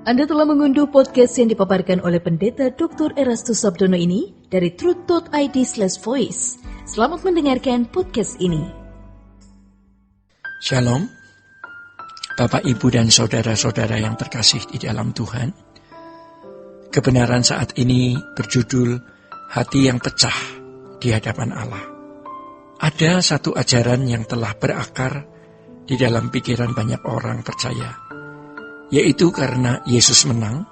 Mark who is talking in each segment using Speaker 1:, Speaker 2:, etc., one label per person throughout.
Speaker 1: Anda telah mengunduh podcast yang dipaparkan oleh Pendeta Dr. Erastus Sabdono ini dari truth.id/voice. Selamat mendengarkan podcast ini.
Speaker 2: Shalom, Bapak, Ibu, dan saudara-saudara yang terkasih di dalam Tuhan. Kebenaran saat ini berjudul Hati yang Pecah di Hadapan Allah. Ada satu ajaran yang telah berakar di dalam pikiran banyak orang percaya, yaitu karena Yesus menang,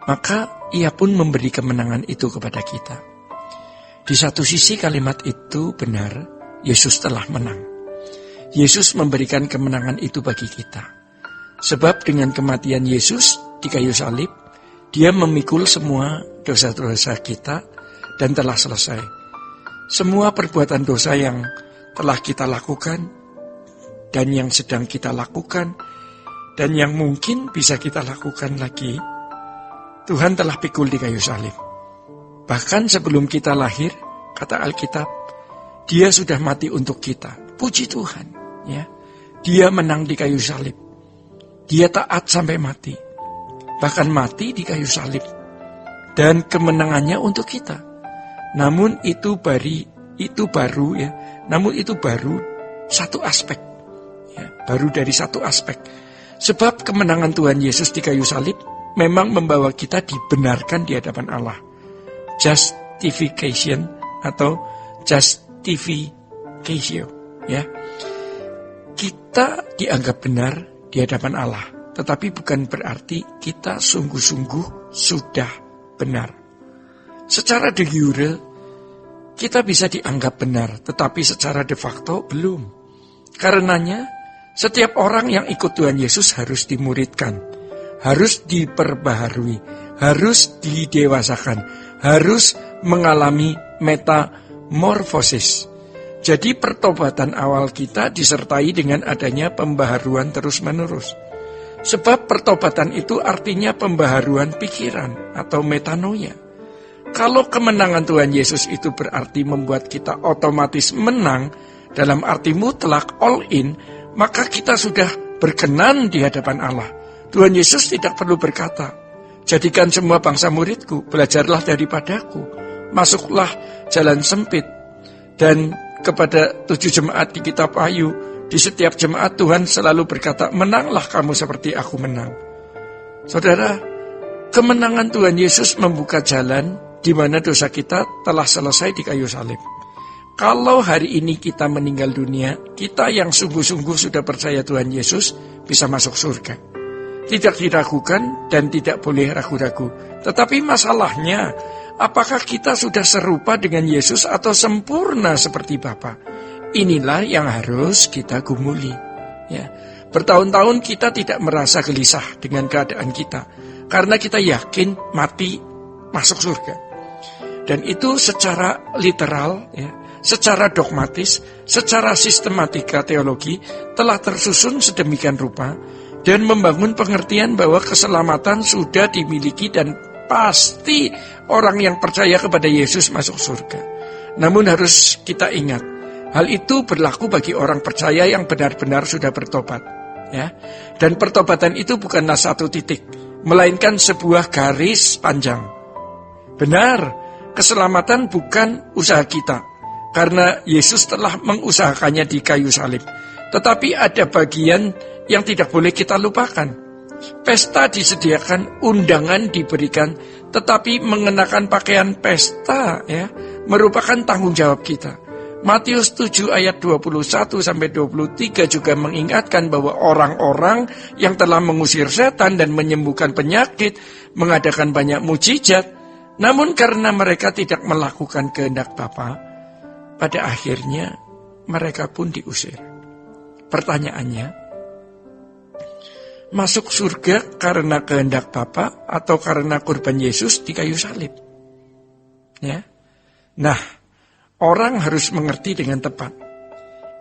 Speaker 2: maka Ia pun memberi kemenangan itu kepada kita. Di satu sisi kalimat itu benar, Yesus telah menang. Yesus memberikan kemenangan itu bagi kita. Sebab dengan kematian Yesus di kayu salib, Dia memikul semua dosa-dosa kita dan telah selesai. Semua perbuatan dosa yang telah kita lakukan dan yang sedang kita lakukan dan yang mungkin bisa kita lakukan lagi, Tuhan telah pikul di kayu salib. Bahkan sebelum kita lahir, kata Alkitab, Dia sudah mati untuk kita. Puji Tuhan, ya. Dia menang di kayu salib. Dia taat sampai mati. Bahkan mati di kayu salib. Dan kemenangannya untuk kita. Namun itu baru ya. Namun itu baru satu aspek. Ya, baru dari satu aspek. Sebab kemenangan Tuhan Yesus di kayu salib memang membawa kita dibenarkan di hadapan Allah. Justification atau justification, ya. Kita dianggap benar di hadapan Allah, tetapi bukan berarti kita sungguh-sungguh sudah benar. Secara de jure kita bisa dianggap benar, tetapi secara de facto belum. Karenanya setiap orang yang ikut Tuhan Yesus harus dimuridkan, harus diperbaharui, harus didewasakan, harus mengalami metamorfosis. Jadi pertobatan awal kita disertai dengan adanya pembaharuan terus-menerus. Sebab pertobatan itu artinya pembaharuan pikiran atau metanoia. Kalau kemenangan Tuhan Yesus itu berarti membuat kita otomatis menang dalam arti mutlak all in, maka kita sudah berkenan di hadapan Allah. Tuhan Yesus tidak perlu berkata, jadikan semua bangsa muridku, belajarlah daripadaku, masuklah jalan sempit. Dan kepada 7 jemaat di kitab Wahyu, di setiap jemaat Tuhan selalu berkata, menanglah kamu seperti aku menang. Saudara, kemenangan Tuhan Yesus membuka jalan di mana dosa kita telah selesai di kayu salib. Kalau hari ini kita meninggal dunia, kita yang sungguh-sungguh sudah percaya Tuhan Yesus bisa masuk surga. Tidak diragukan dan tidak boleh ragu-ragu. Tetapi masalahnya, apakah kita sudah serupa dengan Yesus atau sempurna seperti Bapa? Inilah yang harus kita gumuli. Ya. Bertahun-tahun kita tidak merasa gelisah dengan keadaan kita, karena kita yakin mati masuk surga. Dan itu secara literal, ya, secara dogmatis, secara sistematika teologi telah tersusun sedemikian rupa dan membangun pengertian bahwa keselamatan sudah dimiliki dan pasti orang yang percaya kepada Yesus masuk surga. Namun harus kita ingat, hal itu berlaku bagi orang percaya yang benar-benar sudah bertobat, ya. Dan pertobatan itu bukanlah satu titik, melainkan sebuah garis panjang. Benar, keselamatan bukan usaha kita, karena Yesus telah mengusahakannya di kayu salib. Tetapi ada bagian yang tidak boleh kita lupakan. Pesta disediakan, undangan diberikan, tetapi mengenakan pakaian pesta, ya, merupakan tanggung jawab kita. Matius 7 ayat 21-23 juga mengingatkan bahwa orang-orang yang telah mengusir setan dan menyembuhkan penyakit, mengadakan banyak mujizat, namun karena mereka tidak melakukan kehendak Bapa, pada akhirnya mereka pun diusir. Pertanyaannya, masuk surga karena kehendak Bapa atau karena kurban Yesus di kayu salib? Ya. Nah, orang harus mengerti dengan tepat.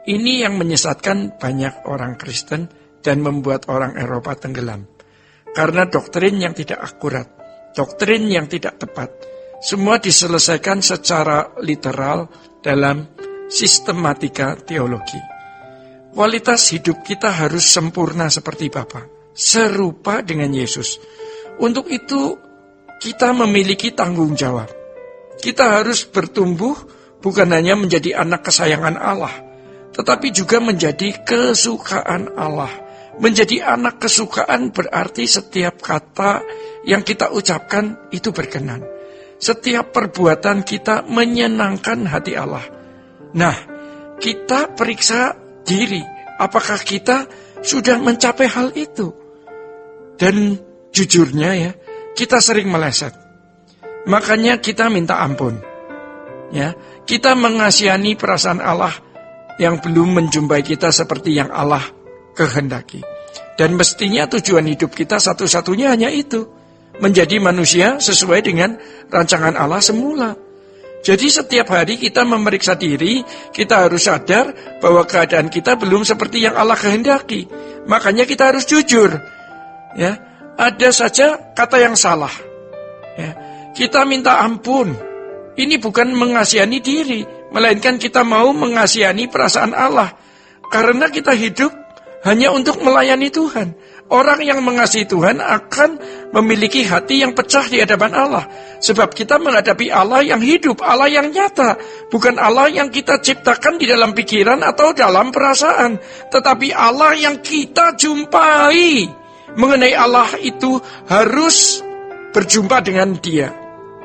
Speaker 2: Ini yang menyesatkan banyak orang Kristen dan membuat orang Eropa tenggelam. Karena doktrin yang tidak akurat, doktrin yang tidak tepat, semua diselesaikan secara literal dalam sistematika teologi. Kualitas hidup kita harus sempurna seperti Bapa, serupa dengan Yesus. Untuk itu kita memiliki tanggung jawab. Kita harus bertumbuh bukan hanya menjadi anak kesayangan Allah, tetapi juga menjadi kesukaan Allah. Menjadi anak kesukaan berarti setiap kata yang kita ucapkan itu berkenan. Setiap perbuatan kita menyenangkan hati Allah. Nah, kita periksa diri, apakah kita sudah mencapai hal itu? Dan jujurnya ya, kita sering meleset. Makanya kita minta ampun. Ya, kita mengasihani perasaan Allah yang belum menjumpai kita seperti yang Allah kehendaki. Dan mestinya tujuan hidup kita satu-satunya hanya itu, menjadi manusia sesuai dengan rancangan Allah semula. Jadi setiap hari kita memeriksa diri, kita harus sadar bahwa keadaan kita belum seperti yang Allah kehendaki. Makanya kita harus jujur. Ya, ada saja kata yang salah. Ya, kita minta ampun. Ini bukan mengasihani diri, melainkan kita mau mengasihani perasaan Allah. Karena kita hidup hanya untuk melayani Tuhan. Orang yang mengasihi Tuhan akan memiliki hati yang pecah di hadapan Allah. Sebab kita menghadapi Allah yang hidup, Allah yang nyata. Bukan Allah yang kita ciptakan di dalam pikiran atau dalam perasaan. Tetapi Allah yang kita jumpai. Mengenai Allah itu harus berjumpa dengan Dia.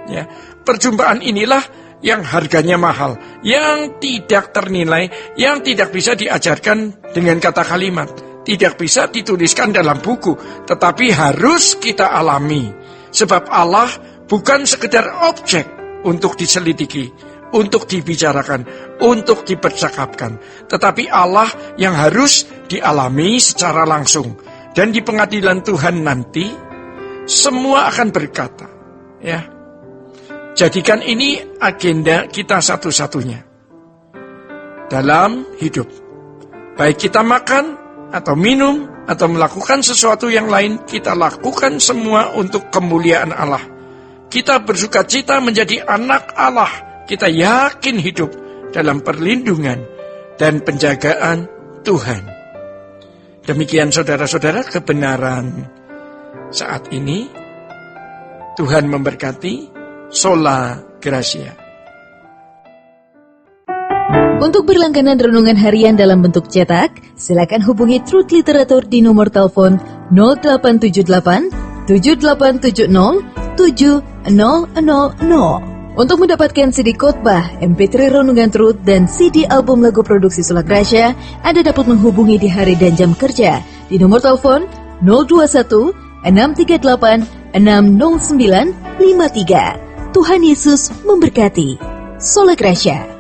Speaker 2: Ya, perjumpaan inilah yang harganya mahal, yang tidak ternilai, yang tidak bisa diajarkan dengan kata kalimat, tidak bisa dituliskan dalam buku, tetapi harus kita alami. Sebab Allah bukan sekedar objek untuk diselidiki, untuk dibicarakan, untuk dipercakapkan, tetapi Allah yang harus dialami secara langsung. Dan di pengadilan Tuhan nanti, semua akan berkata, ya, jadikan ini agenda kita satu-satunya dalam hidup. Baik kita makan atau minum atau melakukan sesuatu yang lain, kita lakukan semua untuk kemuliaan Allah. Kita bersuka cita menjadi anak Allah. Kita yakin hidup dalam perlindungan dan penjagaan Tuhan. Demikian saudara-saudara kebenaran saat ini. Tuhan memberkati. Sola Gracia.
Speaker 1: Untuk berlangganan renungan harian dalam bentuk cetak, silakan hubungi Truth Literatur di nomor telepon 0878 7870 7000. Untuk mendapatkan CD khotbah, MP3 renungan Truth, dan CD album lagu produksi Sola Gracia, Anda dapat menghubungi di hari dan jam kerja di nomor telepon 021 638 60953. Tuhan Yesus memberkati. Sola Gracia.